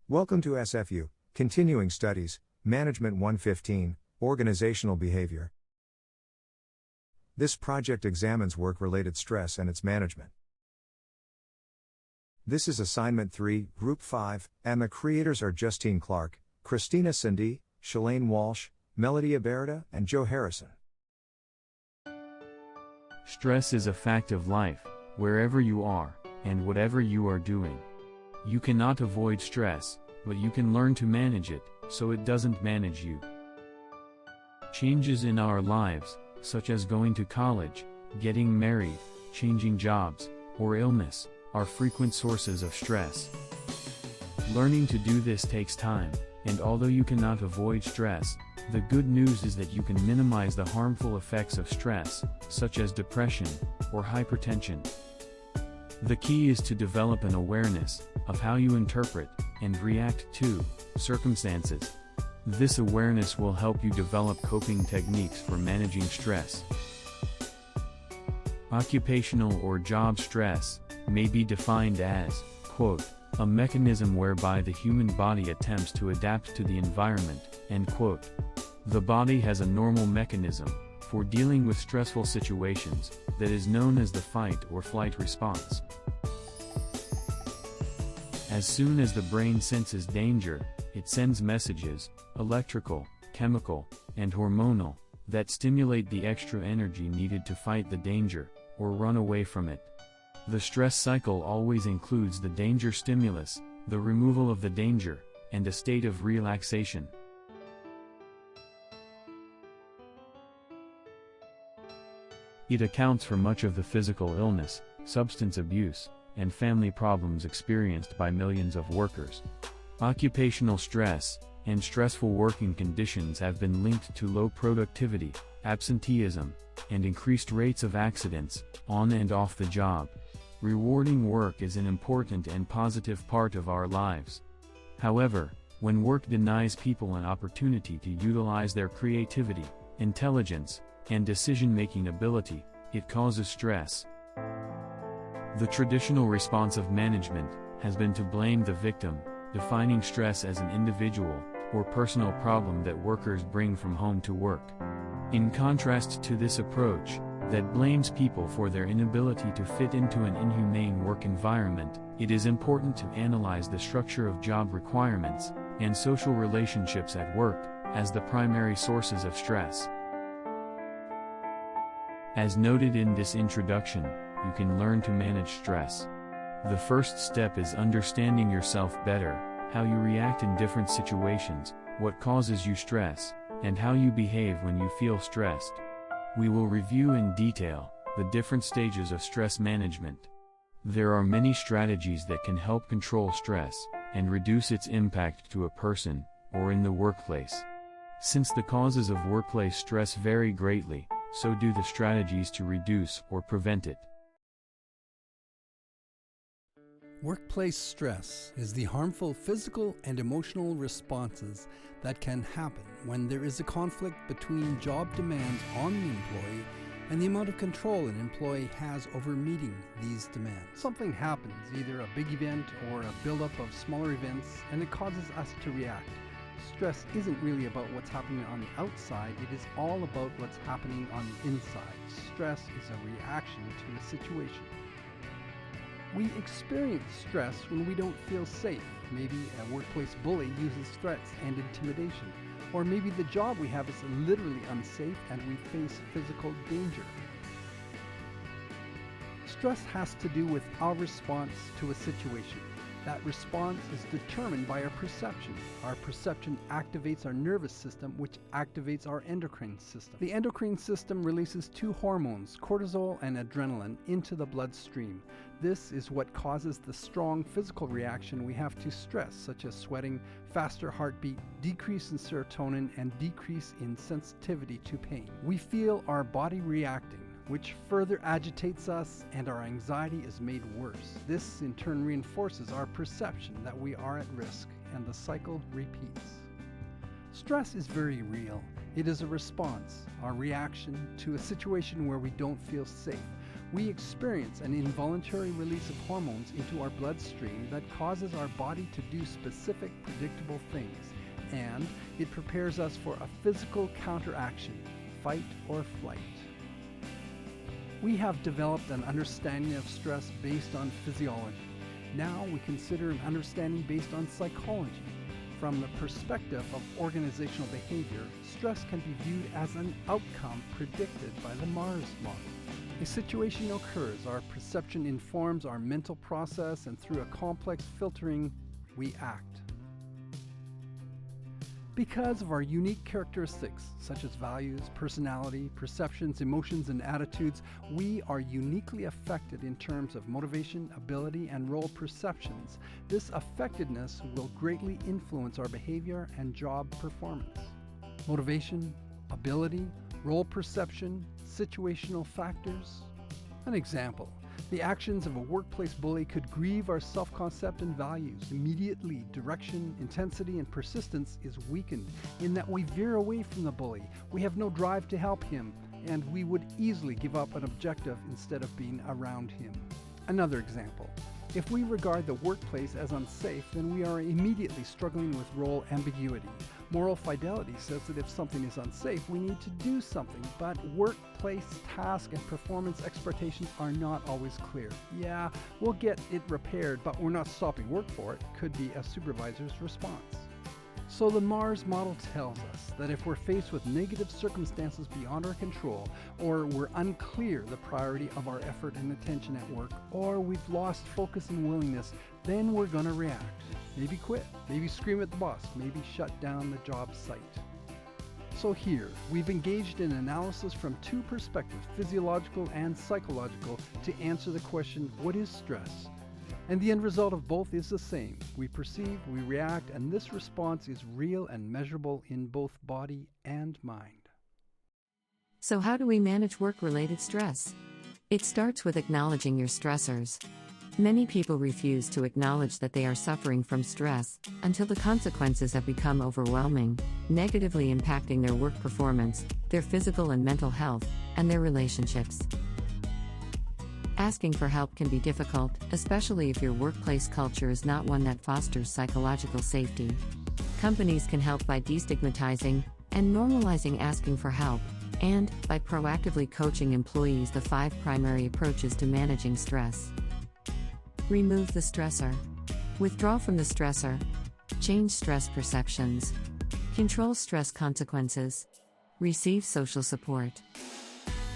Welcome to SFU, Continuing Studies, Management 115, Organizational Behavior. This project examines work-related stress and its management. This is Assignment 3, Group 5, and the creators are Justine Clark, Christina Sindhi, Shalane Walsh, Melody Aberta, and Joe Harrison. Stress is a fact of life, wherever you are, and whatever you are doing. You cannot avoid stress, but you can learn to manage it, so it doesn't manage you. Changes in our lives, such as going to college, getting married, changing jobs, or illness, are frequent sources of stress. Learning to do this takes time, and although you cannot avoid stress, the good news is that you can minimize the harmful effects of stress, such as depression or hypertension. The key is to develop an awareness of how you interpret and react to circumstances. This awareness will help you develop coping techniques for managing stress. Occupational or job stress may be defined as, quote, a mechanism whereby the human body attempts to adapt to the environment, end quote. The body has a normal mechanism for dealing with stressful situations that is known as the fight or flight response. As soon as the brain senses danger, it sends messages, electrical, chemical, and hormonal, that stimulate the extra energy needed to fight the danger or run away from it. The stress cycle always includes the danger stimulus, the removal of the danger, and a state of relaxation. It accounts for much of the physical illness, substance abuse, and family problems experienced by millions of workers. Occupational stress and stressful working conditions have been linked to low productivity, absenteeism, and increased rates of accidents, on and off the job. Rewarding work is an important and positive part of our lives. However, when work denies people an opportunity to utilize their creativity, intelligence, and decision-making ability, it causes stress. The traditional response of management has been to blame the victim, defining stress as an individual or personal problem that workers bring from home to work. In contrast to this approach, that blames people for their inability to fit into an inhumane work environment, it is important to analyze the structure of job requirements and social relationships at work as the primary sources of stress. As noted in this introduction, you can learn to manage stress. The first step is understanding yourself better, how you react in different situations, what causes you stress, and how you behave when you feel stressed. We will review in detail the different stages of stress management. There are many strategies that can help control stress and reduce its impact to a person or in the workplace. Since the causes of workplace stress vary greatly, so do the strategies to reduce or prevent it. Workplace stress is the harmful physical and emotional responses that can happen when there is a conflict between job demands on the employee and the amount of control an employee has over meeting these demands. Something happens, either a big event or a buildup of smaller events, and it causes us to react. Stress isn't really about what's happening on the outside, it is all about what's happening on the inside. Stress is a reaction to a situation. We experience stress when we don't feel safe. Maybe a workplace bully uses threats and intimidation. Or maybe the job we have is literally unsafe and we face physical danger. Stress has to do with our response to a situation. That response is determined by our perception. Our perception activates our nervous system, which activates our endocrine system. The endocrine system releases two hormones, cortisol and adrenaline, into the bloodstream. This is what causes the strong physical reaction we have to stress, such as sweating, faster heartbeat, decrease in serotonin, and decrease in sensitivity to pain. We feel our body reacting, which further agitates us, and our anxiety is made worse. This in turn reinforces our perception that we are at risk, and the cycle repeats. Stress is very real. It is a response, our reaction to a situation where we don't feel safe. we experience an involuntary release of hormones into our bloodstream that causes our body to do specific, predictable things, and it prepares us for a physical counteraction, fight or flight. We have developed an understanding of stress based on physiology. Now we consider an understanding based on psychology. From the perspective of organizational behavior, stress can be viewed as an outcome predicted by the Mars model. A situation occurs, our perception informs our mental process, and through a complex filtering, we act. Because of our unique characteristics, such as values, personality, perceptions, emotions, and attitudes, we are uniquely affected in terms of motivation, ability, and role perceptions. This affectedness will greatly influence our behavior and job performance. Motivation, ability, role perception, situational factors. An example. The actions of a workplace bully could grieve our self-concept and values. Immediately, direction, intensity, and persistence is weakened in that we veer away from the bully. We have no drive to help him, and we would easily give up an objective instead of being around him. Another example. If we regard the workplace as unsafe, then we are immediately struggling with role ambiguity. Moral fidelity says that if something is unsafe, we need to do something, but workplace task and performance expectations are not always clear. Yeah, we'll get it repaired, but we're not stopping work for it, could be a supervisor's response. So the Mars model tells us that if we're faced with negative circumstances beyond our control, or we're unclear the priority of our effort and attention at work, or we've lost focus and willingness, then we're going to react. Maybe quit, maybe scream at the boss, maybe shut down the job site. So here, we've engaged in analysis from two perspectives, physiological and psychological, to answer the question, what is stress? And the end result of both is the same. We perceive, we react, and this response is real and measurable in both body and mind. So how do we manage work-related stress? It starts with acknowledging your stressors. Many people refuse to acknowledge that they are suffering from stress until the consequences have become overwhelming, negatively impacting their work performance, their physical and mental health, and their relationships. Asking for help can be difficult, especially if your workplace culture is not one that fosters psychological safety. Companies can help by destigmatizing and normalizing asking for help, and by proactively coaching employees the 5 primary approaches to managing stress. Remove the stressor. Withdraw from the stressor. Change stress perceptions. Control stress consequences. Receive social support.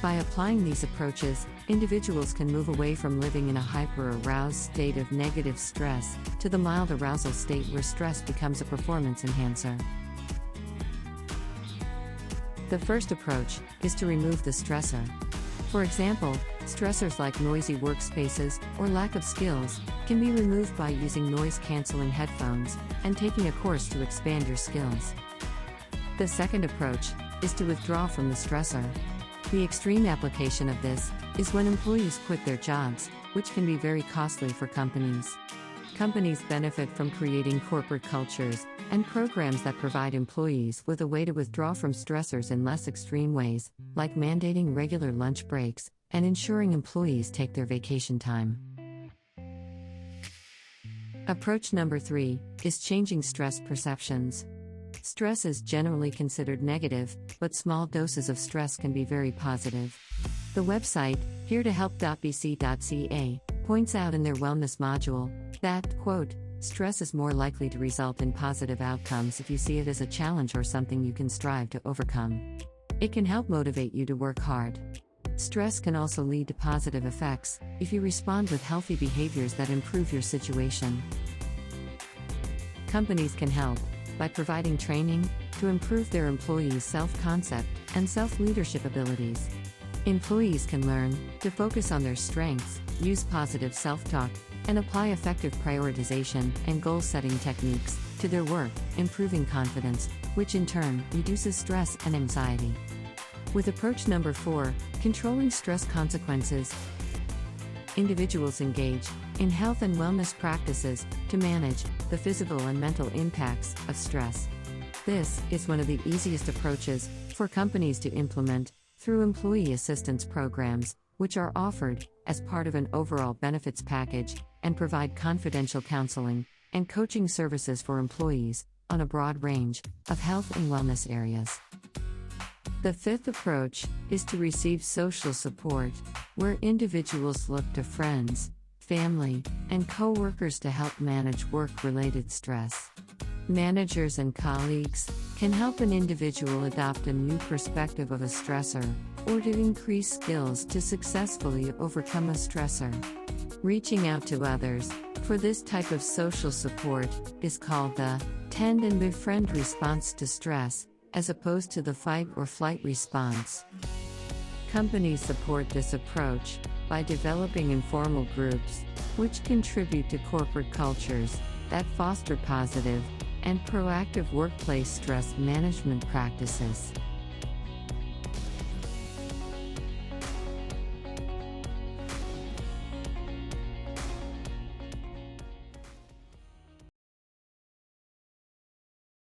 By applying these approaches, individuals can move away from living in a hyper-aroused state of negative stress to the mild arousal state where stress becomes a performance enhancer. The first approach is to remove the stressor. For example, stressors like noisy workspaces or lack of skills can be removed by using noise-canceling headphones and taking a course to expand your skills. The second approach is to withdraw from the stressor. The extreme application of this is when employees quit their jobs, which can be very costly for companies. Companies benefit from creating corporate cultures and programs that provide employees with a way to withdraw from stressors in less extreme ways, like mandating regular lunch breaks and ensuring employees take their vacation time. Approach number 3 is changing stress perceptions. Stress is generally considered negative, but small doses of stress can be very positive. The website, heretohelp.bc.ca, points out in their wellness module that, quote, stress is more likely to result in positive outcomes if you see it as a challenge or something you can strive to overcome. It can help motivate you to work hard. Stress can also lead to positive effects if you respond with healthy behaviors that improve your situation. Companies can help by providing training to improve their employees' self-concept and self-leadership abilities. Employees can learn to focus on their strengths, use positive self-talk, and apply effective prioritization and goal-setting techniques to their work, improving confidence, which in turn reduces stress and anxiety. With approach number 4, controlling stress consequences, individuals engage in health and wellness practices to manage the physical and mental impacts of stress. This is one of the easiest approaches for companies to implement through employee assistance programs, which are offered as part of an overall benefits package and provide confidential counseling and coaching services for employees on a broad range of health and wellness areas. The fifth approach is to receive social support, where individuals look to friends, family, and coworkers to help manage work-related stress. Managers and colleagues can help an individual adopt a new perspective of a stressor or to increase skills to successfully overcome a stressor. Reaching out to others for this type of social support is called the tend and befriend response to stress, as opposed to the fight or flight response. Companies support this approach by developing informal groups, which contribute to corporate cultures that foster positive and proactive workplace stress management practices.